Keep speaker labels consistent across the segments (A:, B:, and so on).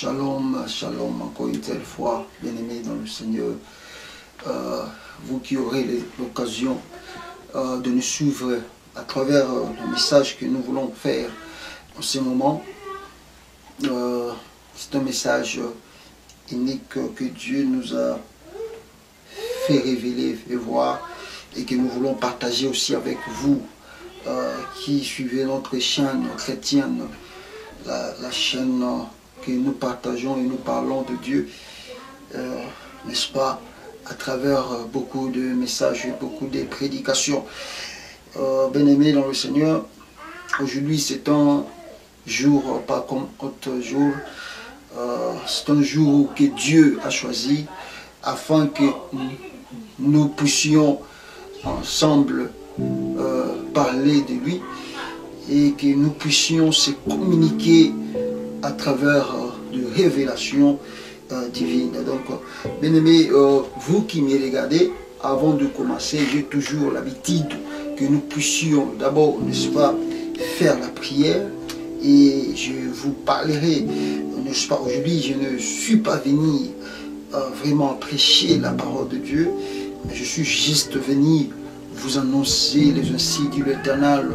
A: Shalom, shalom, encore une telle fois, bien-aimés dans le Seigneur. Vous qui aurez l'occasion de nous suivre à travers le message que nous voulons faire en ce moment. C'est un message unique que Dieu nous a fait révéler et voir et que nous voulons partager aussi avec vous qui suivez notre chaîne chrétienne, la chaîne que nous partageons et nous parlons de Dieu, n'est-ce pas, à travers beaucoup de messages et beaucoup de prédications. Bien-aimés dans le Seigneur, aujourd'hui c'est un jour, pas comme autre jour, c'est un jour que Dieu a choisi afin que nous puissions ensemble parler de lui et que nous puissions se communiquer à travers de révélations divines. Donc, bien aimés, vous qui me regardez, avant de commencer, j'ai toujours l'habitude que nous puissions d'abord, n'est-ce pas, faire la prière et je vous parlerai, n'est-ce pas, aujourd'hui je ne suis pas venu vraiment prêcher la parole de Dieu, mais je suis juste venu vous annoncer les insights de l'Éternel,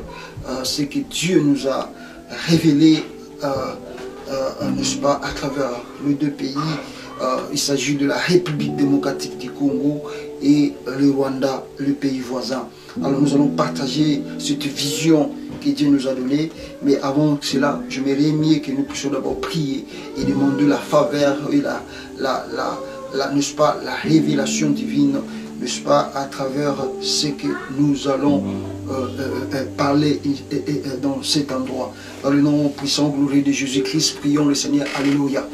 A: ce que Dieu nous a révélé, n'est-ce pas, à travers les deux pays. Il s'agit de la République démocratique du Congo et le Rwanda, le pays voisin. Alors nous allons partager cette vision que Dieu nous a donnée. Mais avant cela, je m'aimerais mieux que nous puissions d'abord prier et demander la faveur et n'est-ce pas, la révélation divine, n'est-ce pas, à travers ce que nous allons parler dans cet endroit. Dans le nom puissant, glorieux de Jésus-Christ, prions le Seigneur. Alléluia.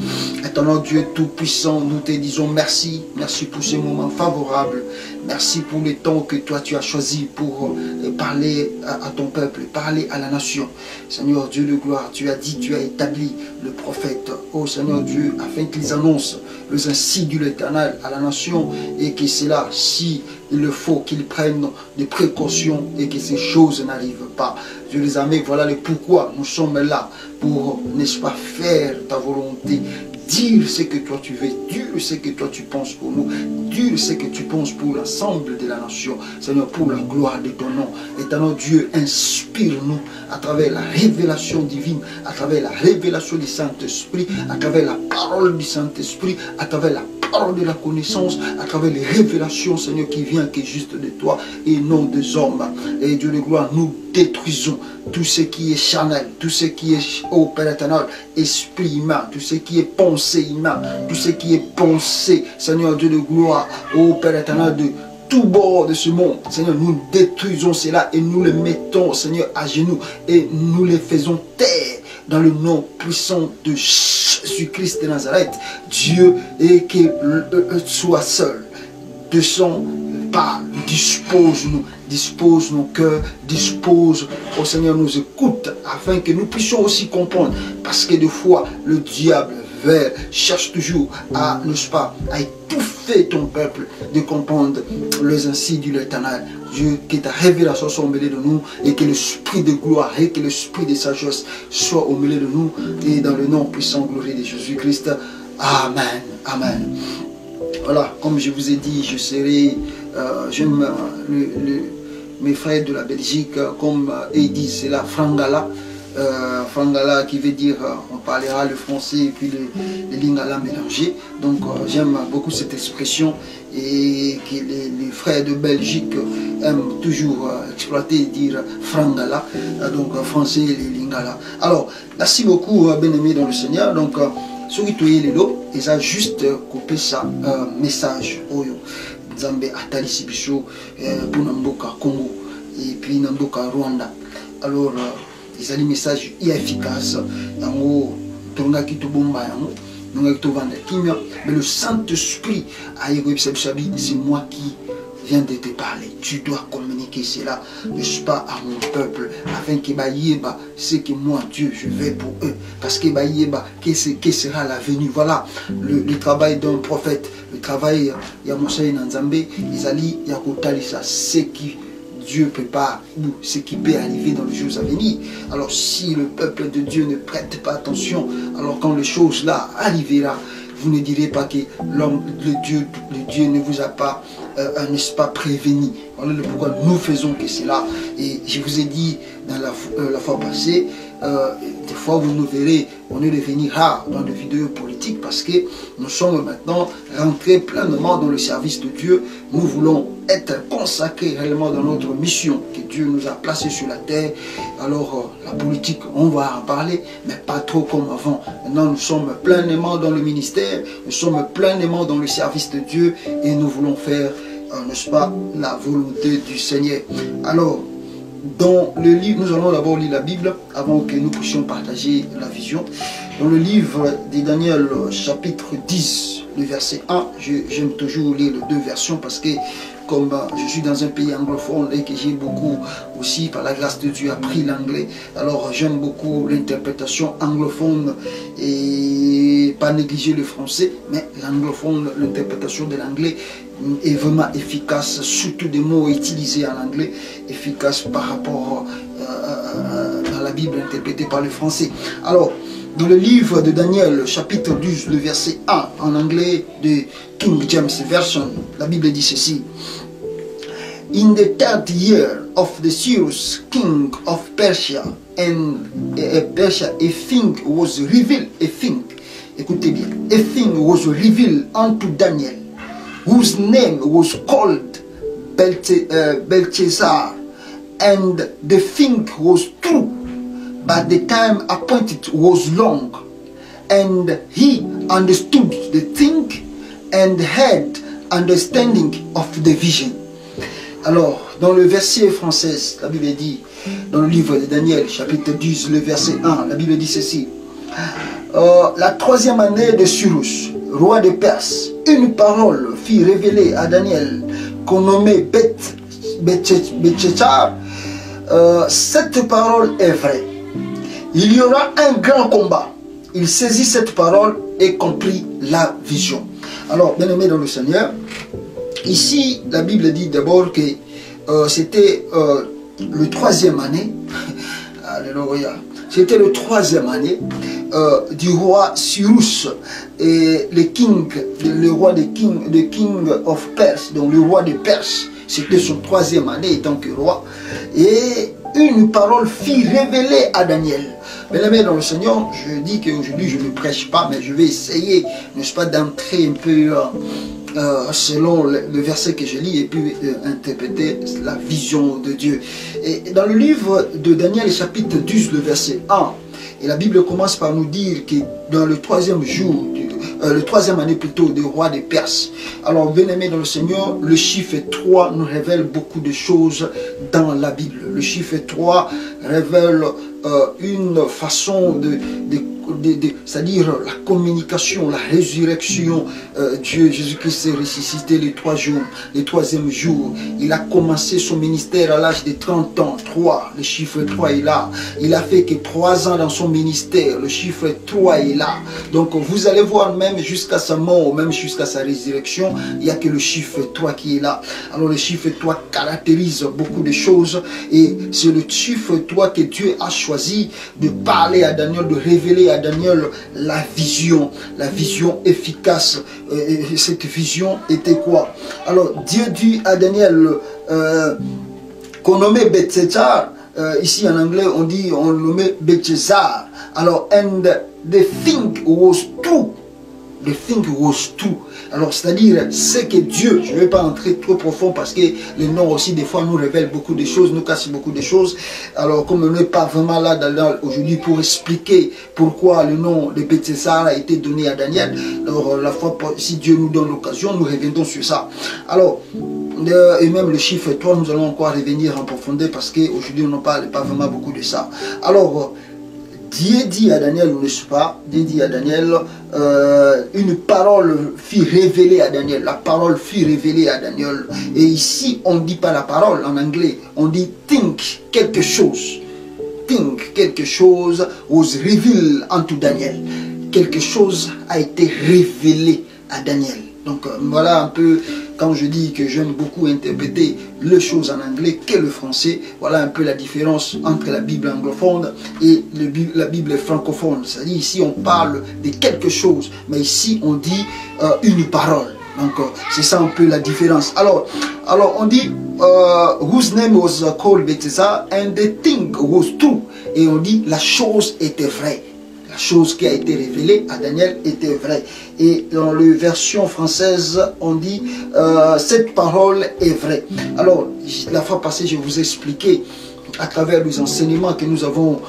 A: Éternel Dieu Tout-Puissant, nous te disons merci. Merci pour ce moment favorable. Merci pour le temps que toi tu as choisi pour parler à ton peuple, parler à la nation. Seigneur Dieu de gloire, tu as dit, tu as établi le prophète, ô Seigneur Dieu, afin qu'ils annoncent les insights de l'Éternel à la nation et que c'est là, si il le faut, qu'ils prennent des précautions et que ces choses n'arrivent pas. Dieu les amis, voilà le pourquoi nous sommes là pour, n'est-ce pas, faire ta volonté. Dire ce que toi tu veux, dire ce que toi tu penses pour nous, dire ce que tu penses pour l'ensemble de la nation, Seigneur, pour la gloire de ton nom. Éternel Dieu, inspire-nous à travers la révélation divine, à travers la révélation du Saint-Esprit, à travers la parole du Saint-Esprit, à travers la parole de la connaissance, à travers les révélations, Seigneur, qui vient que juste de toi et non des hommes. Et Dieu de gloire, nous détruisons tout ce qui est charnel, tout ce qui est, ô Père éternel, esprit humain, tout ce qui est pensée humain, tout ce qui est pensée, Seigneur Dieu de gloire, ô Père éternel, de tout bord de ce monde. Seigneur, nous détruisons cela et nous le mettons, Seigneur, à genoux et nous les faisons taire dans le nom puissant de Jésus-Christ de Nazareth. Dieu, et qu'il soit seul. De son part, dispose nos cœurs, dispose, oh Seigneur, nous écoute, afin que nous puissions aussi comprendre, parce que des fois, le diable cherche toujours à, n'est-ce pas, à étouffer ton peuple, de comprendre les insights de l'Éternel. Dieu, que ta révélation soit au milieu de nous et que l'esprit de gloire et que l'esprit de sagesse soit au milieu de nous et dans le nom puissant glorieux de Jésus-Christ. Amen. Amen. Voilà, comme je vous ai dit, je serai, j'aime mes frères de la Belgique, comme ils disent, c'est la Frangala. Frangala qui veut dire, on parlera le français et puis le lingala mélangé. Donc j'aime beaucoup cette expression et que les frères de Belgique aiment toujours exploiter et dire Frangala, donc français et lingala. Alors, merci beaucoup, bien-aimés dans le Seigneur. Donc, soki toyeli lo eza juste kopesa message oyo Nzambe atalisi biso mpona mboka Congo et puis na mboka Rwanda. Alors ezali message efficace yango tongaki tobomba yango tongaki tovanda kimia, mais le Saint-Esprit aye koyebisa biso abi, c'est moi qui viens de te parler, tu dois communiquer cela, n'est-ce pas, à mon peuple, afin que baïeba, c'est que moi, Dieu, je vais pour eux, parce que baïeba, que sera l'avenir. Voilà le travail d'un prophète, le travail, il y a Moussa Nzambe, Izali, Yakotalisa, ce qui Dieu prépare ce qui peut arriver dans les jours à venir. Alors si le peuple de Dieu ne prête pas attention, alors quand les choses là arriveront, vous ne direz pas que le Dieu ne vous a pas, n'est-ce pas, prévenu. Voilà le pourquoi nous faisons que cela. Et je vous ai dit dans la fois passée, des fois vous nous verrez, on est devenu rare dans les vidéos politiques parce que nous sommes maintenant rentrés pleinement dans le service de Dieu. Nous voulons être consacrés réellement dans notre mission que Dieu nous a placée sur la terre. Alors la politique, on va en parler, mais pas trop comme avant. Maintenant nous sommes pleinement dans le ministère, nous sommes pleinement dans le service de Dieu et nous voulons faire, n'est-ce pas, la volonté du Seigneur. Alors, dans le livre, nous allons d'abord lire la Bible avant que nous puissions partager la vision. Dans le livre de Daniel, chapitre 10, le verset 1, j'aime toujours lire les deux versions parce que comme je suis dans un pays anglophone et que j'ai beaucoup aussi, par la grâce de Dieu, appris l'anglais, alors j'aime beaucoup l'interprétation anglophone et pas négliger le français, mais l'anglophone, l'interprétation de l'anglais est vraiment efficace, surtout des mots utilisés en anglais, efficace par rapport à la Bible interprétée par le français. Alors, dans le livre de Daniel, chapitre 12, le verset 1, en anglais de King James Version, la Bible dit ceci. In the 3rd year of the Cyrus, king of Persia, a thing was revealed, écoutez bien, a thing was revealed unto Daniel, whose name was called Belteshazzar, and the thing was true, but the time appointed was long, and he understood the thing and had understanding of the vision. Alors, dans le verset français, la Bible dit, dans le livre de Daniel, chapitre 10, le verset 1, la Bible dit ceci. La 3e année de Cyrus, roi de Perse, une parole fut révélée à Daniel, qu'on nommait Belteshazzar. Cette parole est vraie. Il y aura un grand combat. Il saisit cette parole et comprit la vision. Alors, bien aimé dans le Seigneur, ici, la Bible dit d'abord que c'était le 3e année. Alléluia. C'était le 3e année du roi Cyrus et le roi de King of Perse, donc le roi de Perse. C'était son 3e année étant que roi. Et une parole fut révélée à Daniel. Bien-aimé dans le Seigneur, je dis qu'aujourd'hui je ne prêche pas, mais je vais essayer, n'est-ce pas, d'entrer un peu selon le verset que je lis et puis interpréter la vision de Dieu. Et dans le livre de Daniel, chapitre 12, le verset 1, et la Bible commence par nous dire que dans le 3e jour, le 3e année plutôt, du roi des Perses. Alors, bien-aimé dans le Seigneur, le chiffre 3 nous révèle beaucoup de choses dans la Bible. Le chiffre 3 révèle une façon c'est-à-dire la communication, la résurrection. Dieu, Jésus-Christ s'est ressuscité les 3 jours, le 3e jour. Il a commencé son ministère à l'âge de 30 ans. 3, le chiffre 3 est là. Il a fait que 3 ans dans son ministère. Le chiffre 3 est là. Donc vous allez voir, même jusqu'à sa mort, même jusqu'à sa résurrection, il n'y a que le chiffre 3 qui est là. Alors le chiffre 3 caractérise beaucoup de choses. Et c'est le chiffre 3 que Dieu a choisi de parler à Daniel, de révéler à Daniel la vision efficace. Et cette vision était quoi? Alors Dieu dit à Daniel qu'on nommait Belteshazzar, ici en anglais on nommait Belteshazzar. Alors, and the thing was true. The thing was true. Alors, c'est-à-dire, c'est que Dieu, je ne vais pas entrer trop profond parce que le nom aussi, des fois, nous révèle beaucoup de choses, nous cache beaucoup de choses. Alors, comme on n'est pas vraiment là aujourd'hui pour expliquer pourquoi le nom de Belteshazzar a été donné à Daniel, alors, la fois, si Dieu nous donne l'occasion, nous reviendrons sur ça. Alors, et même le chiffre 3, nous allons encore revenir en profondeur parce qu'aujourd'hui, on ne parle pas vraiment beaucoup de ça. Alors, Dieu dit à Daniel, n'est-ce pas? Dieu dit à Daniel, une parole fut révélée à Daniel. La parole fut révélée à Daniel. Et ici, on ne dit pas la parole en anglais. On dit think, quelque chose. Think, quelque chose was revealed unto Daniel. Quelque chose a été révélé à Daniel. Donc voilà un peu quand je dis que j'aime beaucoup interpréter les choses en anglais que le français, voilà un peu la différence entre la Bible anglophone et la Bible francophone. C'est-à-dire ici on parle de quelque chose, mais ici on dit une parole. Donc c'est ça un peu la différence. Alors on dit whose name was called Bethesda and the thing was true. Et on dit la chose était vraie. La chose qui a été révélée à Daniel était vraie. Et dans la version française, on dit cette parole est vraie. Alors, la fois passée, je vous ai expliqué à travers les enseignements que nous avons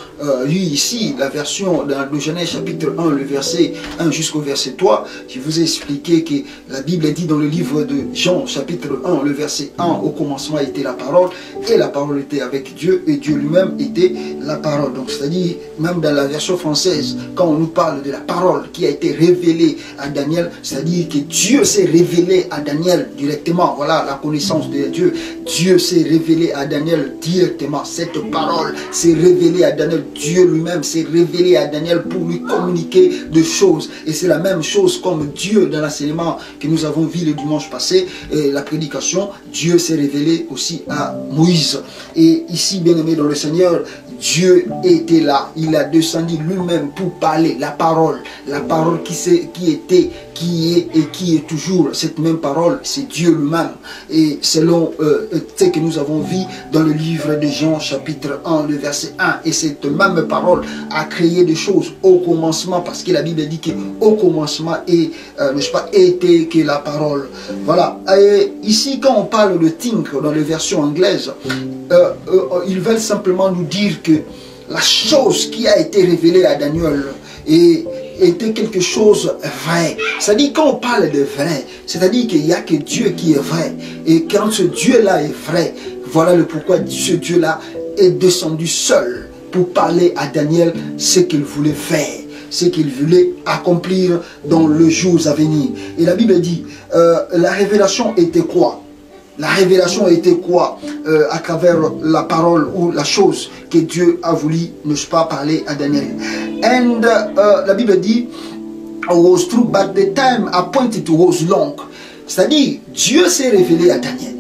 A: lus ici, la version dans le Genèse chapitre 1, le verset 1 jusqu'au verset 3, je vous ai expliqué que la Bible dit dans le livre de Jean chapitre 1, le verset 1, au commencement était la parole, et la parole était avec Dieu, et Dieu lui-même était la parole. Donc c'est-à-dire, même dans la version française, quand on nous parle de la parole qui a été révélée à Daniel, c'est-à-dire que Dieu s'est révélé à Daniel directement, voilà la connaissance de Dieu, Dieu s'est révélé à Daniel directement. Cette parole s'est révélée à Daniel. Dieu lui-même s'est révélé à Daniel pour lui communiquer des choses. Et c'est la même chose comme Dieu dans l'enseignement que nous avons vu le dimanche passé, et la prédication, Dieu s'est révélé aussi à Moïse. Et ici, bien aimé dans le Seigneur, Dieu était là. Il a descendu lui-même pour parler la parole qui était, qui est et qui est toujours. Cette même parole, c'est Dieu lui-même. Et selon ce que nous avons vu dans le livre de Jean, chapitre 1, le verset 1, et cette même parole a créé des choses au commencement, parce que la Bible dit qu'au commencement était que la parole. Voilà. Et ici, quand on parle de think dans les versions anglaises, ils veulent simplement nous dire que la chose qui a été révélée à Daniel était quelque chose vrai. C'est-à-dire, quand on parle de vrai, c'est-à-dire qu'il n'y a que Dieu qui est vrai. Et quand ce Dieu-là est vrai, voilà le pourquoi ce Dieu-là est descendu seul pour parler à Daniel ce qu'il voulait faire, ce qu'il voulait accomplir dans les jours à venir. Et la Bible dit, la révélation était quoi? La révélation était quoi à travers la parole ou la chose que Dieu a voulu, n'est-ce pas, parler à Daniel. And la Bible dit, was true, but the time appointed was long. C'est-à-dire, Dieu s'est révélé à Daniel.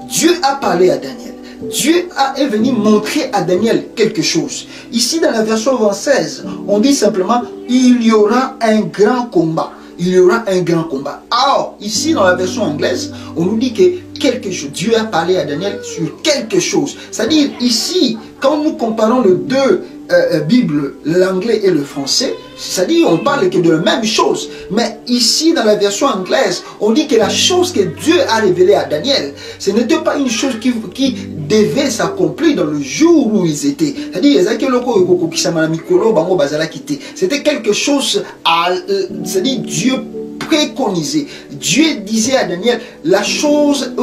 A: Dieu a parlé à Daniel. Dieu est venu montrer à Daniel quelque chose. Ici, dans la version 26, on dit simplement, il y aura un grand combat. Il y aura un grand combat. Alors, ici, dans la version anglaise, on nous dit que quelque chose, Dieu a parlé à Daniel sur quelque chose. C'est-à-dire, ici, quand nous comparons les deux Bible, l'anglais et le français, c'est-à-dire on parle que de la même chose. Mais ici, dans la version anglaise, on dit que la chose que Dieu a révélée à Daniel, ce n'était pas une chose qui devait s'accomplir dans le jour où ils étaient. C'est-à-dire, c'était quelque chose, c'est-à-dire Dieu préconisé. Dieu disait à Daniel, la chose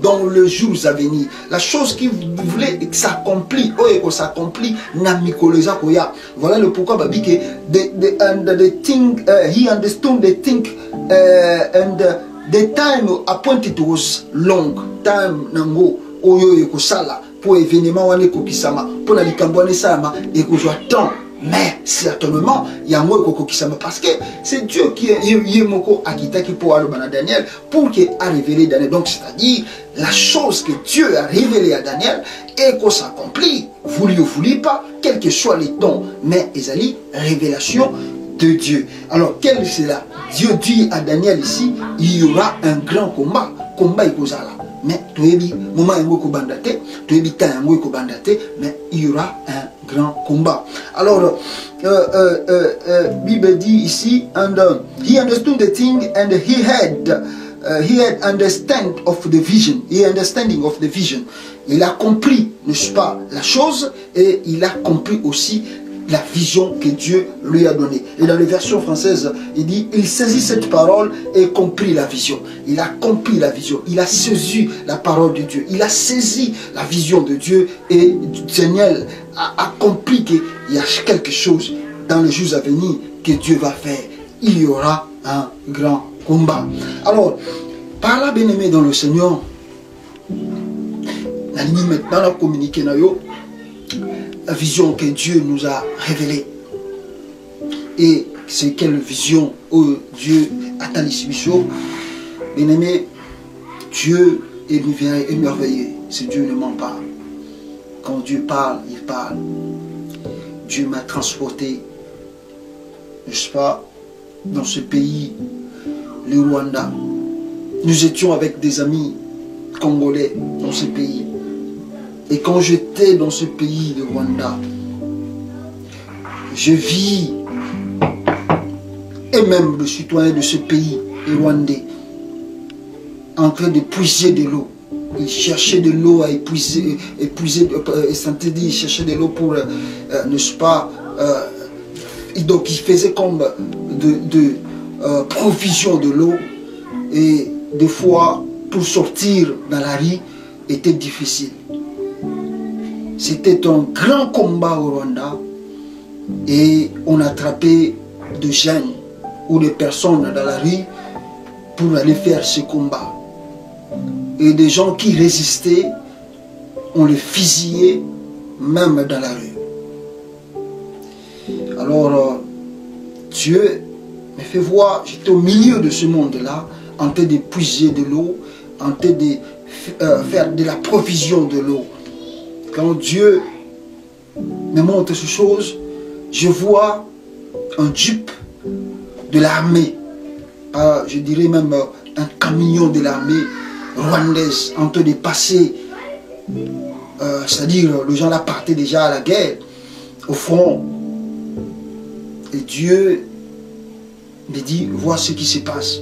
A: dans le jour à venir, la chose qui voulait s'accomplir, voilà le pourquoi Babi que the thing he understood the thing and the time appointed was long. Time nango oyo ekosala pour événement wane kokisama pour la likambo wane sama ekozwa temps. Mais certainement, il y a moi qui parce que c'est Dieu qui est moko akitaki pour aller à Daniel pour qu'il a révélé Daniel. Donc c'est-à-dire la chose que Dieu a révélée à Daniel et qu'on s'accomplit, voulu ou voulu pas, quel que soit les temps, mais ils révélation de Dieu. Alors quel c'est là? Dieu dit à Daniel ici, il y aura un grand combat, mais moment mais il y aura un grand combat. Alors Bible dit ici, and he understood the thing and he had understanding of the vision. Il a compris, n'est-ce pas, la chose, et il a compris aussi la vision que Dieu lui a donnée. Et dans les versions françaises, il dit, il saisit cette parole et comprit la vision. Il a compris la vision. Il a saisi la parole de Dieu. Il a saisi la vision de Dieu. Et Daniel a compris qu'il y a quelque chose dans les jours à venir que Dieu va faire. Il y aura un grand combat. Alors, par là, bien-aimé dans le Seigneur, la ligne maintenant la communiquer la vision que Dieu nous a révélée. Et c'est quelle vision où Dieu attend les solutions. Bien-aimé, Dieu est merveilleux. Ce Dieu ne ment pas. Quand Dieu parle, il parle. Dieu m'a transporté, n'est-ce pas, dans ce pays, le Rwanda. Nous étions avec des amis congolais dans ce pays. Et quand j'étais dans ce pays, le Rwanda, je vis, et même le citoyen de ce pays, le Rwandais, en train de puiser de l'eau. Il cherchait de l'eau à épuiser, il cherchait de l'eau pour, n'est-ce pas, donc il faisait comme de provision de l'eau, et des fois, pour sortir dans la rue, était difficile. C'était un grand combat au Rwanda, et on attrapait des jeunes ou des personnes dans la rue pour aller faire ce combat. Et des gens qui résistaient, on les fusillait même dans la rue. Alors, Dieu me fait voir, j'étais au milieu de ce monde-là, en train de puiser de l'eau, en train de faire de la provision de l'eau. Quand Dieu me montre ces choses, je vois un jeep de l'armée, je dirais même un camion de l'armée rwandaise en train de passer, c'est-à-dire les gens là partaient déjà à la guerre, au front. Et Dieu me dit, vois ce qui se passe.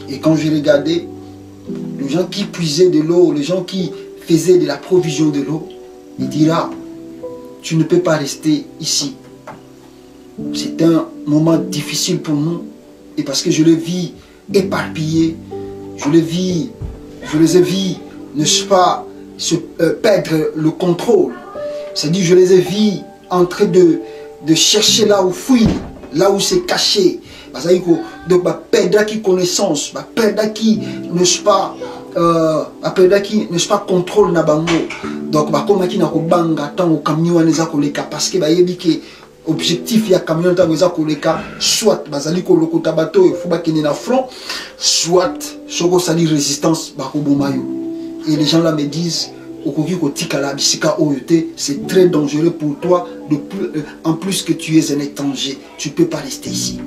A: Et quand je regardais, les gens qui puisaient de l'eau, les gens qui faisaient de la provision de l'eau, il dira, tu ne peux pas rester ici. C'est un moment difficile pour nous, et parce que je le vis éparpillé, je les ai vus, n'est-ce pas, se perdre le contrôle. C'est-à-dire, je les ai vus en train de chercher là où fuir, là où se cacher. Donc, perdre qui connaissance, perdre qui, n'est-ce pas, n'est-ce pas, contrôle na bango. Donc, comme qui n'a pas banga tant au camion neza koleka, parce que yebi objectif ya camion neza koleka, soit bazali kolokota bato il faut ba kene na front, soit soko sali résistance ba kobomayo. Et les gens là me disent, c'est très dangereux pour toi, en plus que tu es un étranger, tu ne peux pas rester ici.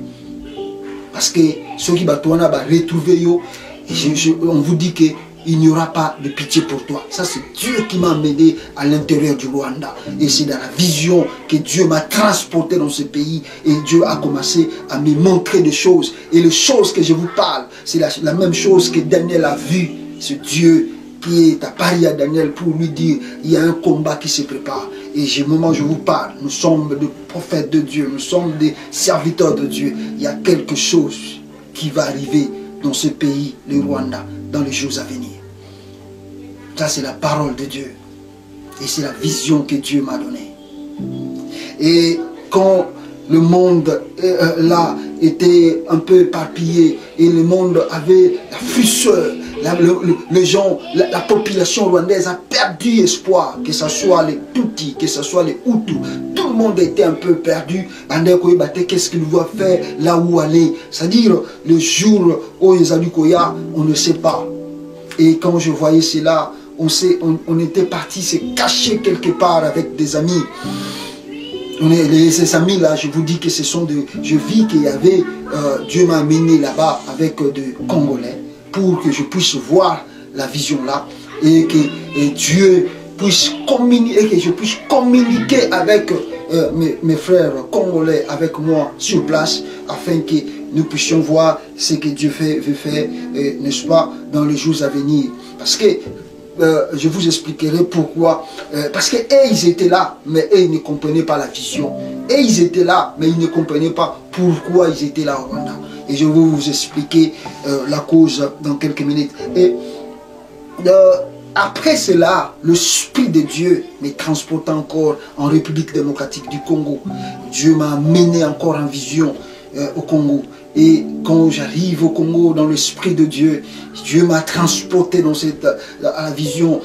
A: Parce que ceux qui va retrouver, on vous dit qu'il n'y aura pas de pitié pour toi. Ça, c'est Dieu qui m'a amené à l'intérieur du Rwanda. Et c'est dans la vision que Dieu m'a transporté dans ce pays. Et Dieu a commencé à me montrer des choses. Et les choses que je vous parle, c'est la même chose que Daniel a vu. Ce Dieu qui est apparu à Daniel pour lui dire, il y a un combat qui se prépare. Et au moment où je vous parle, nous sommes des prophètes de Dieu, nous sommes des serviteurs de Dieu. Il y a quelque chose qui va arriver dans ce pays, le Rwanda, dans les jours à venir. Ça, c'est la parole de Dieu. Et c'est la vision que Dieu m'a donnée. Et quand le monde là était un peu éparpillé et le monde avait la frisseur, les gens, la population rwandaise a perdu espoir, que ce soit les Tutsis, que ce soit les Hutus, tout le monde était un peu perdu. Qu'est-ce qu'il doit faire, là où aller? C'est-à-dire, le jour où ils ont dit on ne sait pas. Et quand je voyais cela, on était parti se cacher quelque part avec des amis. Ces amis là, je vous dis que ce sont de... Je vis qu'il y avait... Dieu m'a amené là-bas avec des Congolais pour que je puisse voir la vision là et que Dieu puisse communiquer, et que je puisse communiquer avec mes frères congolais avec moi sur place afin que nous puissions voir ce que Dieu veut faire, n'est-ce pas, dans les jours à venir. Parce que je vous expliquerai pourquoi. Parce que ils étaient là, mais ils ne comprenaient pas la vision. Et ils étaient là, mais ils ne comprenaient pas pourquoi ils étaient là au Rwanda. Et je vais vous expliquer la cause dans quelques minutes. Et après cela, l'Esprit de Dieu me transporte encore en République démocratique du Congo. Dieu m'a amené encore en vision au Congo. Et quand j'arrive au Congo dans l'Esprit de Dieu, Dieu m'a transporté dans la vision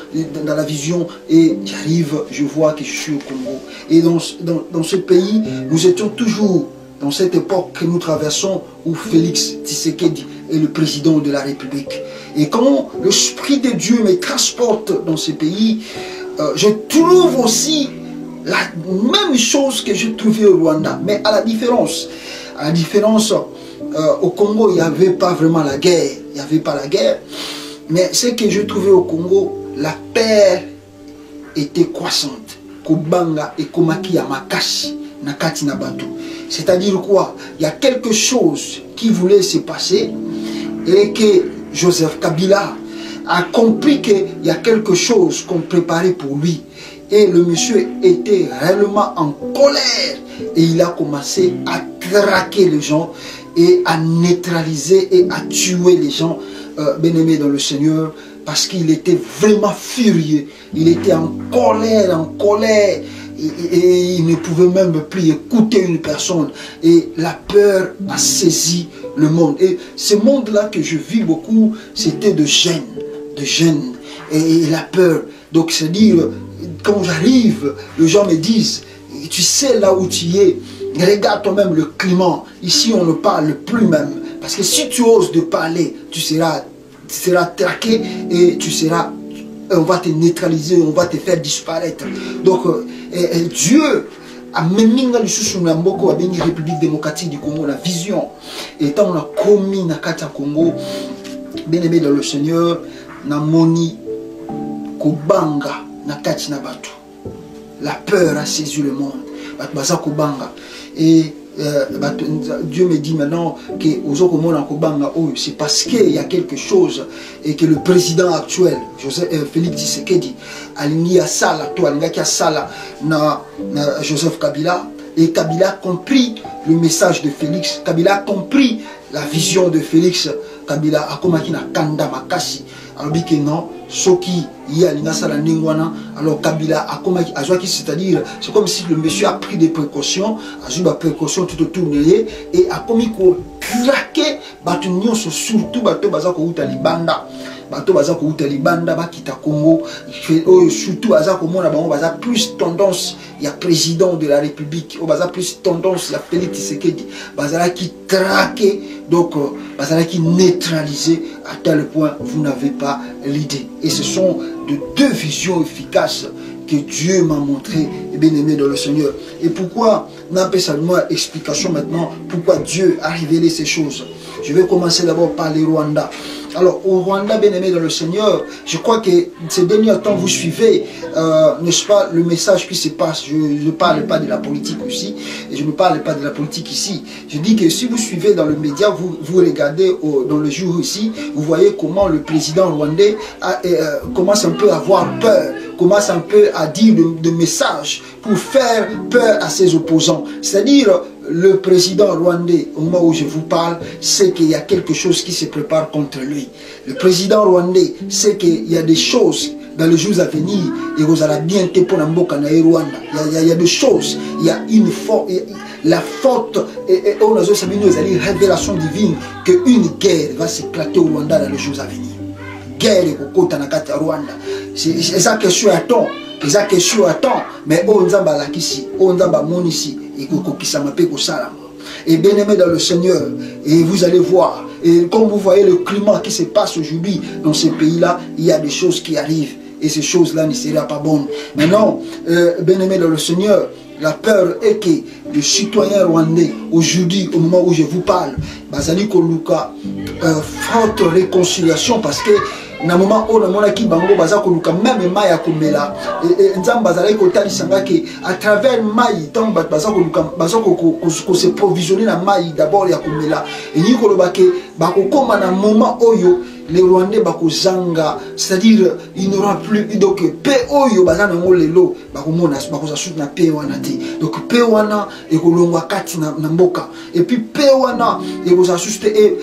A: et j'arrive, je vois que je suis au Congo. Et dans ce pays, nous étions toujours dans cette époque que nous traversons, où Félix Tshisekedi est le président de la République. Et quand l'Esprit de Dieu me transporte dans ce pays, je trouve aussi la même chose que j'ai trouvé au Rwanda. Mais à la différence, au Congo, il n'y avait pas vraiment la guerre. Il n'y avait pas la guerre. Mais ce que j'ai trouvé au Congo, la paix était croissante. Kobanga et Komaki Yamakashi, Nakati Nabatu. C'est-à-dire quoi? Il y a quelque chose qui voulait se passer et que Joseph Kabila a compris qu'il y a quelque chose qu'on préparait pour lui. Et le monsieur était réellement en colère. Et il a commencé à traquer les gens et à neutraliser et à tuer les gens bien-aimés dans le Seigneur. Parce qu'il était vraiment furieux. Il était en colère, et il ne pouvait même plus écouter une personne. Et la peur a saisi le monde. Et ce monde-là que je vis beaucoup, c'était de gêne. Et la peur. Donc c'est-à-dire, quand j'arrive, les gens me disent, tu sais là où tu es, regarde toi-même le climat. Ici on ne parle plus même. Parce que si tu oses de parler, tu seras traqué et on va te neutraliser, on va te faire disparaître. Donc Dieu a mené la République démocratique du Congo, la vision. Et tant on a commis na Kata Congo, bien aimé dans le Seigneur, na moni Kobanga na Kati na Batu. La peur a saisi le monde. Kobanga. Et Dieu me dit maintenant que c'est parce qu'il y a quelque chose et que le président actuel, Félix Tshisekedi, aligné à Sala, Joseph Kabila, et Kabila a compris le message de Félix, Kabila a compris la vision de Félix, Kabila a compris na kanda makasi. Alors que non, ce qui y a alors Kabila a comme c'est-à-dire c'est comme si le monsieur a pris des précautions, a eu des précautions tout autour et a commis qu'on craquer surtout bato bazako utalibanda bato bazako utalibanda bakita Congo surtout bazako mona bango baza plus tendance il y a président de la République ou baza plus tendance il y a Félix Tshisekedi bazala qui traquer donc bazala qui neutraliser à tel point vous n'avez pas l'idée. Et ce sont de deux visions efficaces que Dieu m'a montré, bien aimé dans le Seigneur. Et pourquoi, n'appelle seulement explication maintenant, pourquoi Dieu a révélé ces choses. Je vais commencer d'abord par le Rwanda. Alors, au Rwanda, bien aimé dans le Seigneur, je crois que ces derniers temps, vous suivez, n'est-ce pas, le message qui se passe. Je ne parle pas de la politique aussi, et je ne parle pas de la politique ici. Je dis que si vous suivez dans le média, vous regardez dans le jour ici, vous voyez comment le président rwandais commence un peu à avoir peur, commence un peu à dire des messages pour faire peur à ses opposants. C'est-à-dire, le président rwandais, au moment où je vous parle, sait qu'il y a quelque chose qui se prépare contre lui. Le président rwandais sait qu'il y a des choses dans les jours à venir et vous allez bien te pour Mboka na Rwanda. Il y a des choses, il y a une forte, la forte, et on a une révélation divine qu'une guerre va s'éclater au Rwanda dans les jours à venir. Guerre et kokota na kati Rwanda. C'est ça que je suis à temps. C'est ça que je suis à temps. Mais on zamba la kisi, on zamba mon ici. Et bien aimé dans le Seigneur, et vous allez voir, et comme vous voyez le climat qui se passe aujourd'hui dans ces pays-là, il y a des choses qui arrivent, et ces choses-là ne seraient pas bonnes. Maintenant, bien aimé dans le Seigneur, la peur est que le citoyen rwandais, aujourd'hui, au moment où je vous parle, Bazali Koluka, forte réconciliation parce que na moment où on a qui bango baza koluka même mai ya komela et nzamba bazali kotali sanga ke à travers mai tant baza koluka baza ko se provisionner na mai d'abord ya komela et ni koloba ke bakokoma na moment oyo les Rwandais bakozanga, c'est-à-dire il n'aura plus donc paix oyo baza na ngolelo bakomona bakoza shoot na paix wana te donc paix wana et kolongwa kati na mboka et puis paix wana et koza juste et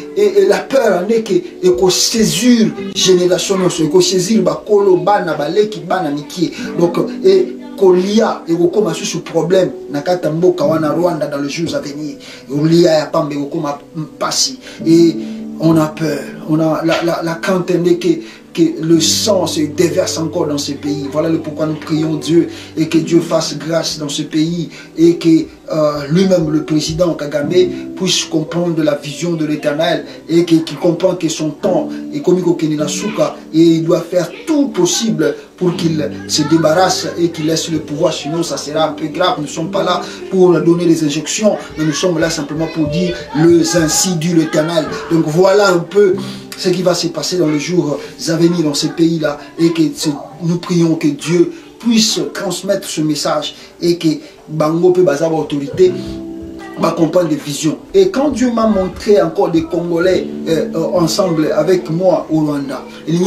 A: la peur n'est que et ko saisir génération et ko saisir bakolo bana baleki bana miki donc et kolia et kokoma sur ce problème na kata mboka wana Rwanda dans les jours à venir kolia ya pambe kokoma pasi et on a peur. On a la crainte que le sang se déverse encore dans ce pays. Voilà le pourquoi nous prions Dieu et que Dieu fasse grâce dans ce pays et que lui-même, le président Kagame, puisse comprendre la vision de l'Éternel et qu'il comprend que son temps est comme Kenina-Souka et il doit faire tout possible pour qu'il se débarrasse et qu'il laisse le pouvoir. Sinon, ça sera un peu grave. Nous ne sommes pas là pour donner les injections, mais nous sommes là simplement pour dire les ainsi dit l'Éternel. Donc voilà un peu ce qui va se passer dans les jours à venir dans ces pays-là et que nous prions que Dieu puisse transmettre ce message et que Bango peut baser autorité va comprendre des visions. Et quand Dieu m'a montré encore des Congolais ensemble avec moi au Rwanda, il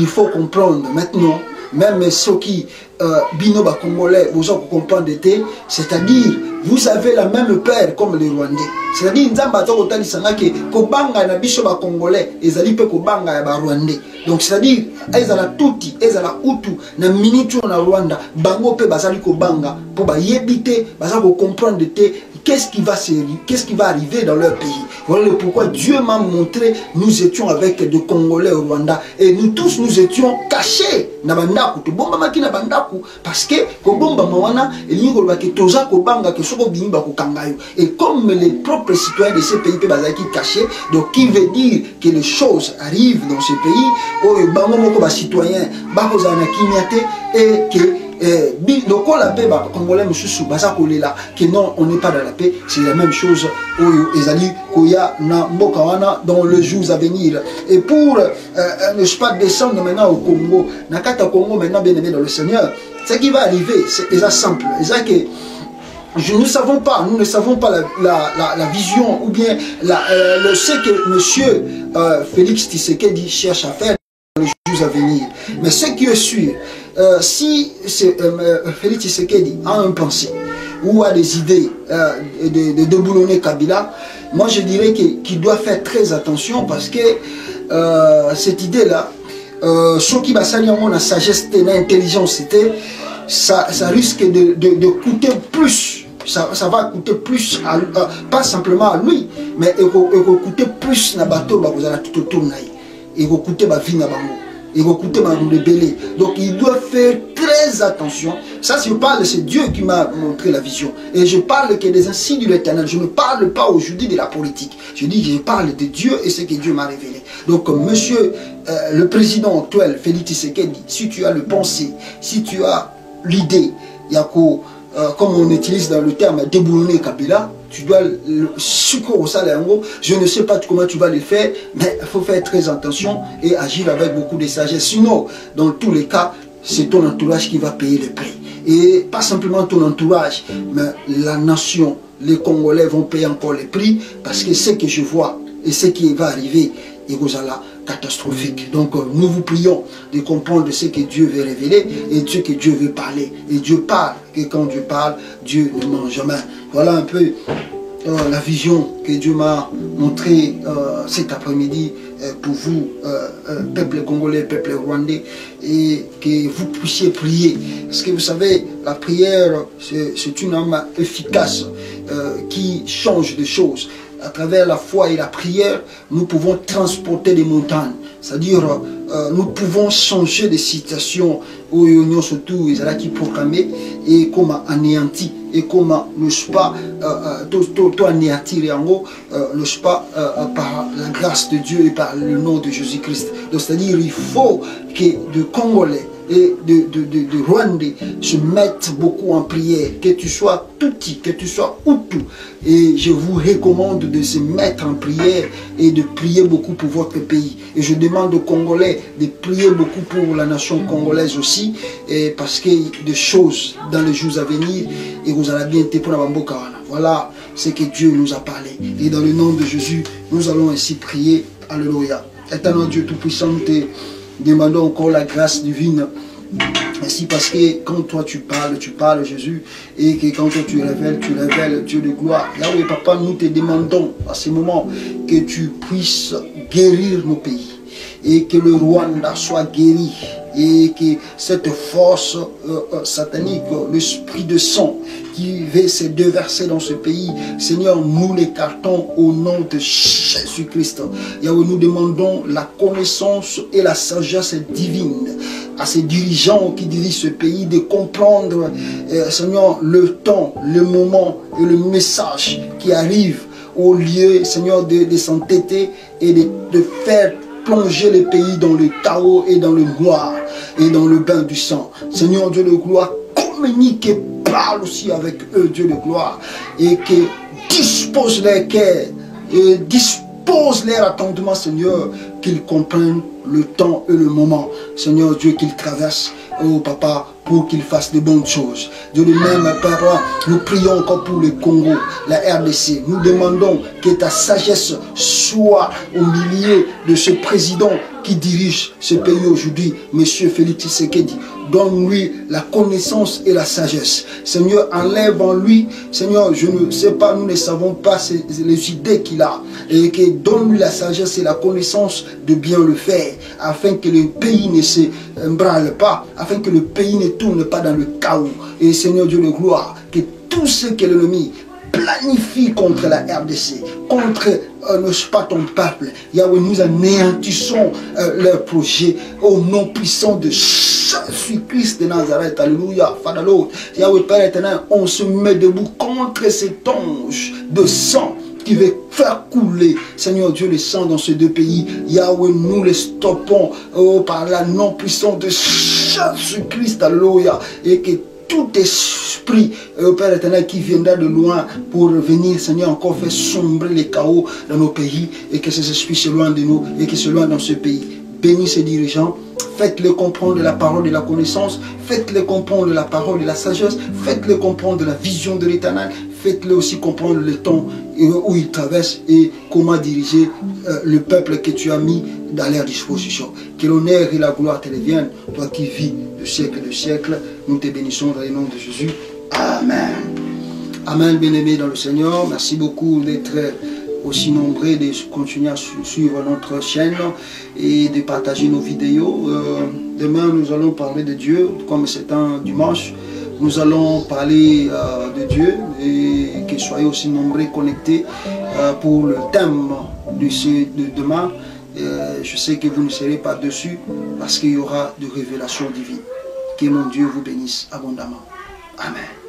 A: faut comprendre maintenant, même ceux qui binoba congolais, vous comprendre, c'est-à-dire vous avez la même père comme les Rwandais. C'est-à-dire nzamba to kotali sangaki kobanga na biso ba congolais ezali pe kobanga ya ba Rwandais. Donc c'est-à-dire ezala tuti ezala utu na minute na Rwanda bango pe bazali kobanga pour ba yebite baza ko comprendre qu'est-ce qui va arriver dans leur pays. Voilà pourquoi Dieu m'a montré, nous étions avec des Congolais au Rwanda et nous tous nous étions cachés na bandaku to bomba makina bandaku parce que ko bomba mawana elingo ba ke toza ko banga ke soko bimba ko kangayo. Et comme les propres citoyens de ces pays pe bazaki cachés, donc qui veut dire que les choses arrivent dans ce pays où bango moko ba citoyens ba ko zana kinyate et que donc on l'appelle Congolais monsieur baza kolela que non on n'est pas dans la paix. C'est la même chose au ezali koya na mboka wana dans les jours à venir. Et pour ne pas descendre maintenant au Congo, na kata Congo maintenant bien aimé dans le Seigneur, ce qui va arriver c'est simple, c'est que nous ne savons pas la vision ou bien ce que monsieur Félix Tshisekedi cherche à faire dans les jours à venir. Mais ce qui est sûr, si Félix Tshisekedi a un pensée ou a des idées de déboulonner Kabila, moi je dirais qu'il doit faire très attention parce que cette idée-là, ce qui va salir la sagesse et l'intelligence, ça risque de coûter plus. Ça va coûter plus, pas simplement à lui, mais il va coûter plus na bateau, tout autour. Il va coûter ma vie na bango. Il va coûter ma rebelle. Donc il doit faire très attention. Ça, je parle, c'est Dieu qui m'a montré la vision. Et je parle que des ainsi de l'Éternel. Je ne parle pas aujourd'hui de la politique. Je dis que je parle de Dieu et ce que Dieu m'a révélé. Donc, monsieur le président actuel, Félix Tshisekedi, si tu as le pensée, si tu as l'idée, comme on utilise dans le terme déboulonner Kabila, tu dois succomber au salaire. Je ne sais pas comment tu vas le faire, mais il faut faire très attention et agir avec beaucoup de sagesse. Sinon, dans tous les cas, c'est ton entourage qui va payer le prix. Et pas simplement ton entourage, mais la nation, les Congolais vont payer encore le prix parce que ce que je vois et ce qui va arriver, il y a catastrophique. Donc nous vous prions de comprendre ce que Dieu veut révéler et ce que Dieu veut parler. Et Dieu parle, et quand Dieu parle, Dieu ne ment jamais. Voilà un peu la vision que Dieu m'a montrée cet après-midi pour vous, peuple congolais, peuple rwandais, et que vous puissiez prier. Parce que vous savez, la prière, c'est une arme efficace qui change des choses. À travers la foi et la prière, nous pouvons transporter des montagnes. C'est-à-dire, nous pouvons changer des situations où nous sommes surtout qui proclamé et comme anéanti et comme ne pas tout anéantir en gros, ne pas par la grâce de Dieu et par le nom de Jésus-Christ. Donc c'est-à-dire, il faut que de Congolais et de Rwandais se mettent beaucoup en prière, que tu sois Tutsi, que tu sois Hutu. Et je vous recommande de se mettre en prière et de prier beaucoup pour votre pays. Et je demande aux Congolais de prier beaucoup pour la nation congolaise aussi, et parce qu'il y a des choses dans les jours à venir et vous allez bien pour la Bambokawana. Voilà ce que Dieu nous a parlé. Et dans le nom de Jésus, nous allons ainsi prier. Alléluia. Éternel Dieu Tout-Puissant, nous te demandons encore la grâce divine. Ainsi parce que quand toi tu parles Jésus, et que quand toi tu révèles Dieu de gloire. Yahweh Papa, nous te demandons à ce moment que tu puisses guérir nos pays et que le Rwanda soit guéri et que cette force satanique, l'esprit de sang qui veut se déverser dans ce pays, Seigneur, nous l'écartons au nom de Jésus-Christ. Yahweh, nous demandons la connaissance et la sagesse divine à ces dirigeants qui dirigent ce pays de comprendre, Seigneur, le temps, le moment et le message qui arrive au lieu, Seigneur, de s'entêter et de faire plonger le pays dans le chaos et dans le noir et dans le bain du sang. Seigneur Dieu de gloire, communique et parle aussi avec eux, Dieu de gloire, et que dispose leur cœur et dispose leur attendement, Seigneur, qu'ils comprennent le temps et le moment, Seigneur Dieu, qu'ils traversent, oh Papa, pour qu'ils fassent de bonnes choses. Dieu de même, Père, nous prions encore pour le Congo, la RDC. Nous demandons que ta sagesse soit au milieu de ce président qui dirige ce pays aujourd'hui, M. Félix Tshisekedi. Donne-lui la connaissance et la sagesse. Seigneur, enlève en lui, Seigneur, je ne sais pas, nous ne savons pas les idées qu'il a. Et que donne-lui la sagesse et la connaissance de bien le faire, afin que le pays ne se branle pas, afin que le pays ne tourne pas dans le chaos. Et Seigneur Dieu de gloire, que tout ce que l'ennemi planifie contre la RDC, contre pas ton peuple, Yahweh, nous anéantissons leurs projets au nom puissant de Jésus-Christ de Nazareth. Alléluia. Yahweh Père éternel, on se met debout contre cet ange de sang qui veut faire couler, Seigneur Dieu, le sang dans ces deux pays. Yahweh, nous les stoppons par la non puissance de Jésus-Christ. Alléluia. Et que tout esprit, Père éternel, qui viendra de loin pour venir, Seigneur, encore faire sombrer les chaos dans nos pays, et que ces esprits s'éloignent de nous et qu'ils s'éloignent dans ce pays. Bénis ces dirigeants, faites-les comprendre de la parole de la connaissance, faites-les comprendre de la parole de la sagesse, faites-les comprendre de la vision de l'Éternel, faites-les aussi comprendre le temps où ils traversent et comment diriger le peuple que tu as mis dans leur disposition. Que l'honneur et la gloire te reviennent, toi qui vis de siècle de siècle. Nous te bénissons dans le nom de Jésus. Amen. Amen, bien-aimés dans le Seigneur. Merci beaucoup d'être aussi nombreux, de continuer à suivre notre chaîne et de partager nos vidéos. Demain, nous allons parler de Dieu, comme c'est un dimanche. Nous allons parler de Dieu et que soyez aussi nombreux connectés pour le thème de demain. Je sais que vous ne serez pas dessus parce qu'il y aura de révélations divines. Que mon Dieu vous bénisse abondamment. Amen.